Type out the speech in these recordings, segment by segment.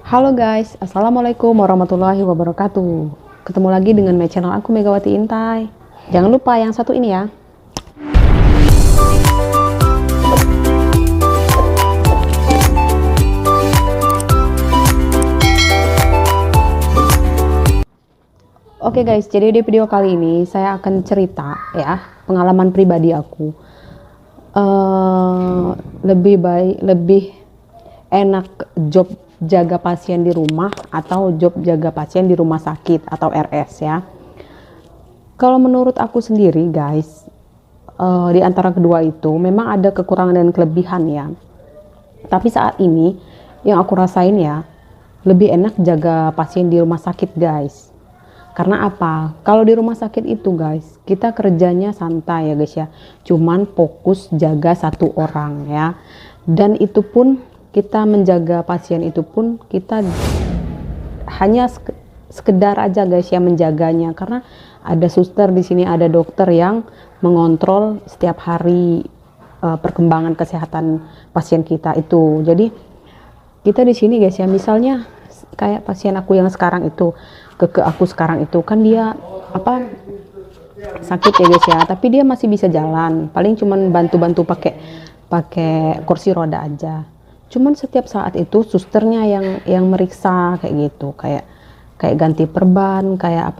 Halo guys, Assalamualaikum warahmatullahi wabarakatuh. Ketemu lagi dengan my channel aku Megawati Intai. Jangan lupa yang satu ini ya. Oke guys, jadi di video kali ini saya akan cerita ya pengalaman pribadi aku. Lebih enak job jaga pasien di rumah atau job jaga pasien di rumah sakit atau RS ya. Kalau menurut aku sendiri guys, di antara kedua itu memang ada kekurangan dan kelebihan ya. Tapi saat ini yang aku rasain ya, lebih enak jaga pasien di rumah sakit guys. Karena apa? Kalau di rumah sakit itu guys, kita kerjanya santai ya guys ya. Cuman fokus jaga satu orang ya. Dan itu pun kita menjaga pasien itu pun kita hanya sekedar aja guys ya menjaganya, karena ada suster di sini, ada dokter yang mengontrol setiap hari perkembangan kesehatan pasien kita itu. Jadi kita di sini guys ya, misalnya kayak pasien aku yang sekarang itu, keke aku sekarang itu kan dia sakit ya guys ya, tapi dia masih bisa jalan, paling cuman bantu-bantu pakai kursi roda aja. Cuman setiap saat itu susternya yang meriksa kayak gitu, kayak ganti perban, kayak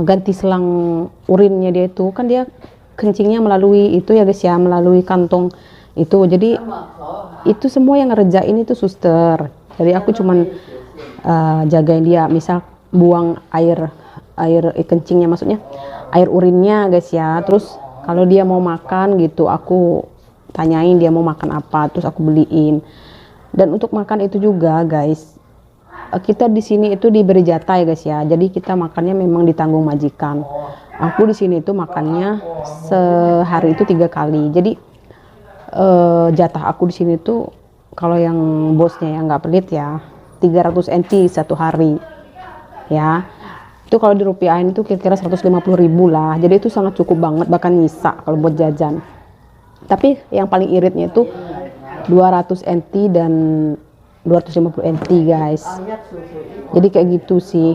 ganti selang urinnya dia itu, kan dia kencingnya melalui itu ya guys ya, melalui kantong itu. Jadi itu semua yang ngerjain itu suster. Jadi aku cuman jagain dia, misal buang air kencingnya, maksudnya air urinnya guys ya. Terus kalau dia mau makan gitu, aku tanyain dia mau makan apa, terus aku beliin. Dan untuk makan itu juga guys, kita di sini itu diberi jatah ya guys ya. Jadi kita makannya memang ditanggung majikan. Aku di sini itu makannya sehari itu 3 kali. Jadi jatah aku di sini tuh, kalau yang bosnya yang nggak pelit ya, 300 NT satu hari ya. Itu kalau dirupiahin itu kira-kira 150.000 lah. Jadi itu sangat cukup banget, bahkan nyisa kalau buat jajan. Tapi yang paling iritnya itu 200 NT dan 250 NT guys. Jadi kayak gitu sih.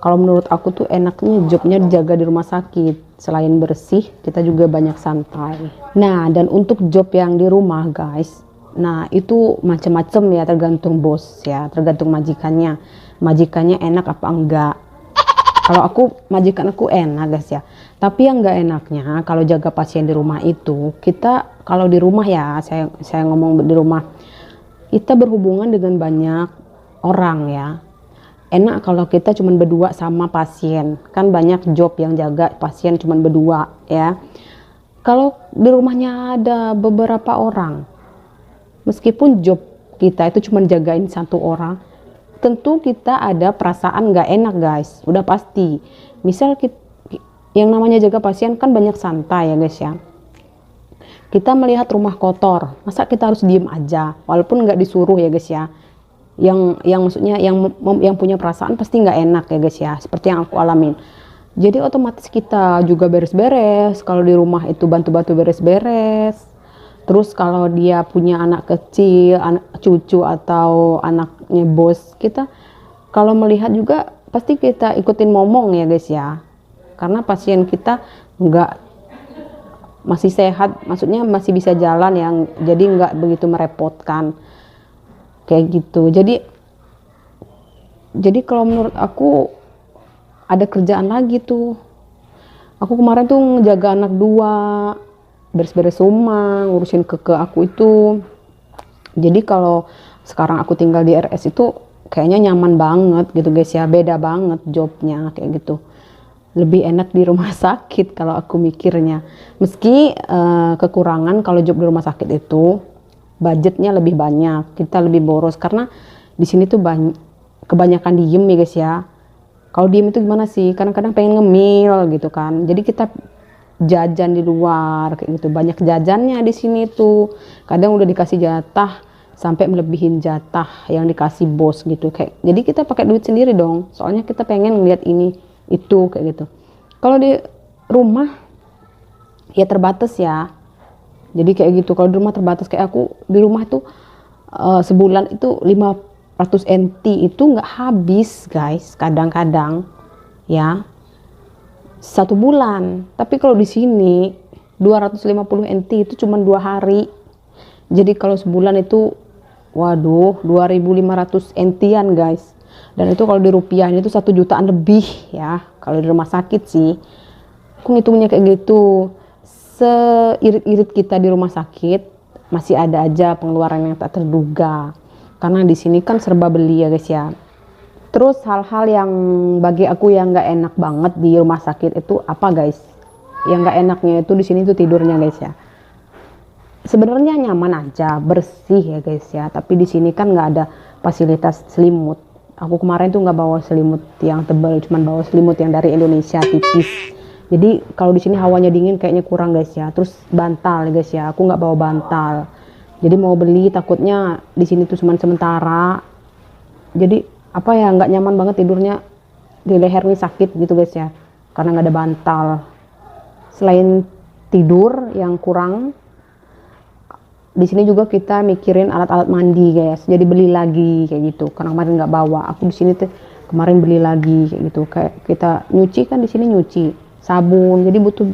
Kalau menurut aku tuh enaknya jobnya dijaga di rumah sakit. Selain bersih, kita juga banyak santai. Nah, dan untuk job yang di rumah guys, nah itu macam-macam ya, tergantung bos ya, tergantung majikannya. Majikannya enak apa enggak. Kalau aku, majikan aku enak guys ya. Tapi yang enggak enaknya kalau jaga pasien di rumah itu, kita kalau di rumah ya, saya ngomong di rumah, kita berhubungan dengan banyak orang ya. Enak kalau kita cuma berdua sama pasien, kan banyak job yang jaga pasien cuma berdua ya. Kalau di rumahnya ada beberapa orang, meskipun job kita itu cuma jagain satu orang, tentu kita ada perasaan nggak enak guys, udah pasti. Misal yang namanya jaga pasien kan banyak santai ya guys ya. Kita melihat rumah kotor, masa kita harus diem aja walaupun nggak disuruh ya guys ya. Maksudnya yang punya perasaan pasti nggak enak ya guys ya, seperti yang aku alamin. Jadi otomatis kita juga beres-beres, kalau di rumah itu bantu-bantu beres-beres. Terus kalau dia punya anak kecil, anak cucu atau anaknya bos, kita kalau melihat juga pasti kita ikutin ngomong ya guys ya. Karena pasien kita masih sehat, maksudnya masih bisa jalan yang, jadi nggak begitu merepotkan kayak gitu. Jadi kalau menurut aku ada kerjaan lagi tuh. Aku kemarin tuh ngejaga anak 2, beres-beres rumah, ngurusin keke aku itu. Jadi kalau sekarang aku tinggal di RS itu kayaknya nyaman banget gitu guys ya, beda banget jobnya kayak gitu. Lebih enak di rumah sakit kalau aku mikirnya. Meski kekurangan kalau job di rumah sakit itu budgetnya lebih banyak, kita lebih boros karena di sini tuh kebanyakan diem ya guys ya. Kalau diem itu gimana sih? Kadang-kadang pengen ngemil gitu kan. Jadi kita jajan di luar kayak gitu. Banyak jajannya di sini tuh. Kadang udah dikasih jatah sampai melebihin jatah yang dikasih bos gitu kayak. Jadi kita pakai duit sendiri dong. Soalnya kita pengen ngeliat ini itu kayak gitu. Kalau di rumah ya terbatas ya. Jadi kayak gitu. Kalau di rumah terbatas, kayak aku di rumah tuh sebulan itu 500 NT itu nggak habis guys, kadang-kadang ya 1 bulan. Tapi kalau di sini 250 NT itu cuma 2 hari. Jadi kalau sebulan itu waduh 2.500 NT-an guys. Dan itu kalau di rupiah itu 1 jutaan lebih ya kalau di rumah sakit sih. Aku ngitungnya kayak gitu. Seirit-irit kita di rumah sakit masih ada aja pengeluaran yang tak terduga. Karena di sini kan serba beli ya guys ya. Terus hal-hal yang bagi aku yang nggak enak banget di rumah sakit itu apa guys? Yang nggak enaknya itu di sini tuh tidurnya guys ya. Sebenarnya nyaman aja, bersih ya guys ya. Tapi di sini kan nggak ada fasilitas selimut. Aku kemarin tuh nggak bawa selimut yang tebal, cuman bawa selimut yang dari Indonesia tipis. Jadi kalau di sini hawanya dingin kayaknya kurang guys ya. Terus bantal guys ya, aku nggak bawa bantal. Jadi mau beli takutnya di sini tuh cuma sementara. Jadi apa ya nggak nyaman banget tidurnya, di leher nih sakit gitu guys ya karena nggak ada bantal. Selain tidur yang kurang, di sini juga kita mikirin alat-alat mandi guys, jadi beli lagi kayak gitu karena kemarin nggak bawa. Aku di sini tuh kemarin beli lagi kayak gitu, kayak kita nyuci kan di sini nyuci sabun, jadi butuh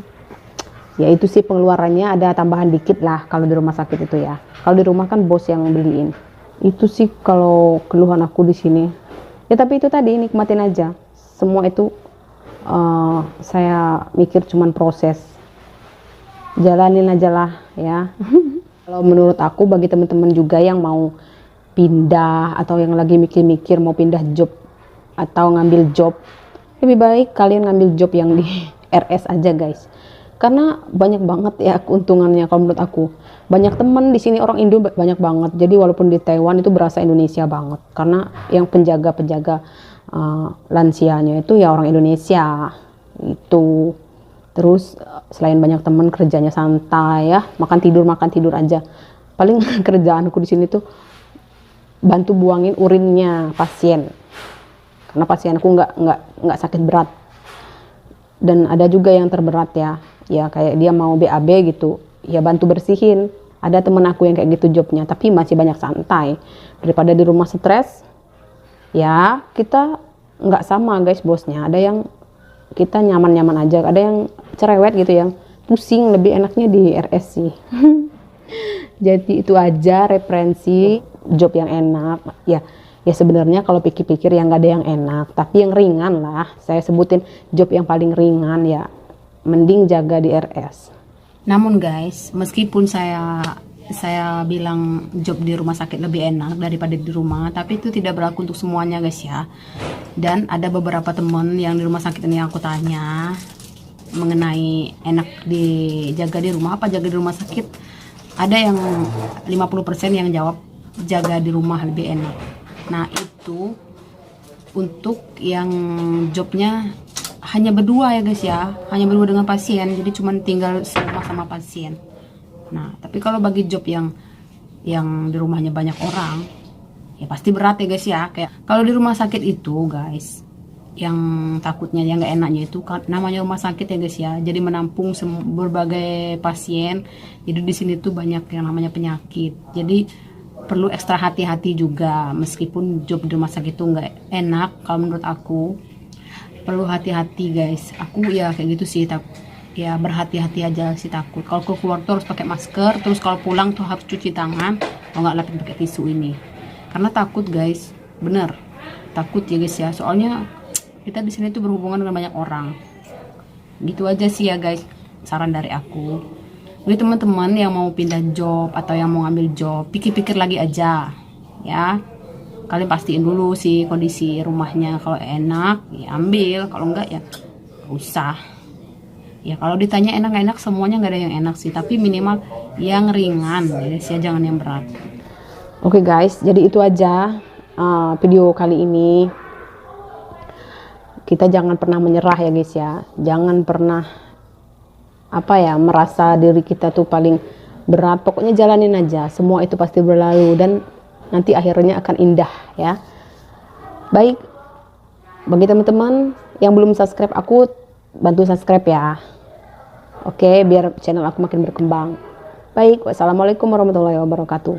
ya itu sih pengeluarannya ada tambahan dikit lah kalau di rumah sakit itu ya. Kalau di rumah kan bos yang beliin. Itu sih kalau keluhan aku di sini. Ya tapi itu tadi nikmatin aja. Semua itu saya mikir cuman proses. Jalanin aja lah ya. Kalau menurut aku bagi teman-teman juga yang mau pindah atau yang lagi mikir-mikir mau pindah job atau ngambil job, lebih baik kalian ngambil job yang di RS aja guys. Karena banyak banget ya keuntungannya kalau menurut aku. Banyak temen di sini orang Indo banyak banget. Jadi walaupun di Taiwan itu berasa Indonesia banget. Karena yang penjaga-penjaga lansianya itu ya orang Indonesia. Itu. Terus selain banyak temen kerjanya santai ya, makan tidur aja. Paling kerjaanku di sini tuh bantu buangin urinnya pasien. Karena pasienku nggak sakit berat. Dan ada juga yang terberat ya kayak dia mau BAB gitu, ya bantu bersihin. Ada temen aku yang kayak gitu jobnya, tapi masih banyak santai daripada di rumah stres. Ya kita nggak sama guys bosnya, ada yang kita nyaman-nyaman aja, ada yang cerewet gitu yang pusing. Lebih enaknya di RS sih. Jadi itu aja referensi job yang enak ya. Ya sebenarnya kalau pikir-pikir yang nggak ada yang enak, tapi yang ringan lah. Saya sebutin job yang paling ringan ya, mending jaga di RS. Namun guys, meskipun saya bilang job di rumah sakit lebih enak daripada di rumah, tapi itu tidak berlaku untuk semuanya guys ya. Dan ada beberapa temen yang di rumah sakit ini aku tanya mengenai enak dijaga di rumah apa jaga di rumah sakit. Ada yang 50% yang jawab jaga di rumah lebih enak. Nah itu untuk yang jobnya hanya berdua ya guys ya, hanya berdua dengan pasien, jadi cuma tinggal serumah sama pasien. Nah tapi kalau bagi job yang di rumahnya banyak orang, ya pasti berat ya guys ya. Kayak kalau di rumah sakit itu guys, yang takutnya yang nggak enaknya itu namanya rumah sakit ya guys ya, jadi menampung berbagai pasien. Jadi di sini tuh banyak yang namanya penyakit, jadi perlu ekstra hati-hati juga. Meskipun job di rumah sakit itu nggak enak, kalau menurut aku perlu hati-hati guys. Aku ya kayak gitu sih, ya berhati-hati aja sih, takut kalau keluar tuh harus pakai masker, terus kalau pulang tuh harus cuci tangan, kalau nggak lapin pakai tisu ini, karena takut guys, bener takut ya guys ya. Soalnya kita di sini tuh berhubungan dengan banyak orang. Gitu aja sih ya guys, saran dari aku. Jadi teman-teman yang mau pindah job atau yang mau ngambil job, pikir-pikir lagi aja ya. Kalian pastiin dulu sih kondisi rumahnya, kalau enak ya ambil, kalau enggak ya gak usah. Ya kalau ditanya enak gak enak, semuanya nggak ada yang enak sih, tapi minimal yang ringan ya sih, jangan yang berat. Oke guys, jadi itu aja video kali ini. Kita jangan pernah menyerah ya guys ya, jangan pernah merasa diri kita tuh paling berat. Pokoknya jalanin aja, semua itu pasti berlalu dan nanti akhirnya akan indah ya. Baik, bagi teman-teman yang belum subscribe aku, bantu subscribe ya. Oke, biar channel aku makin berkembang. Baik, wassalamualaikum warahmatullahi wabarakatuh.